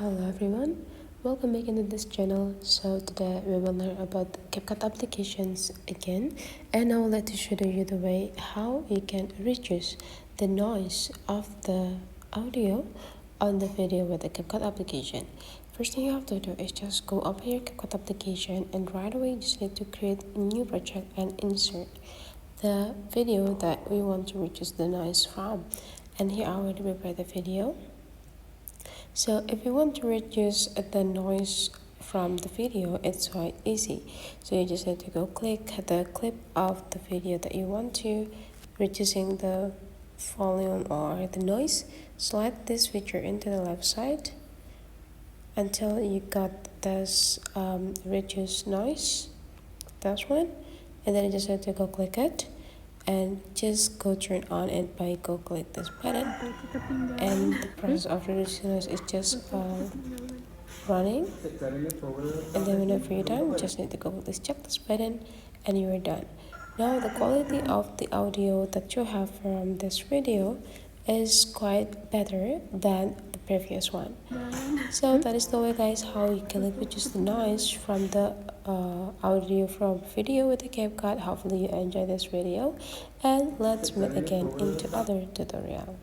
Hello everyone, welcome back into this channel. So today we will learn about CapCut applications again, and I would like to show you the way how you can reduce the noise of the audio on the video with the CapCut application. First thing you have to do is just go up here CapCut application, and right away you just need to create a new project and insert the video that we want to reduce the noise from. And here I already prepared the video. So if you want to reduce the noise from the video, it's quite easy. So you just need to go click the clip of the video that you want to, reducing the volume or the noise. Slide this feature into the left side until you got this reduce noise. That's one. And then you just have to go click it and just go turn on it by go click this button, and the process of reducing noise is just running. And then whenever you're done, you just need to go with this check this button and you're done. Now the quality of the audio that you have from this video is quite better than the previous one. So that is the way guys how you can reduce the noise from the audio from video with the CapCut. Hopefully you enjoy this video, and let's meet again into other tutorial.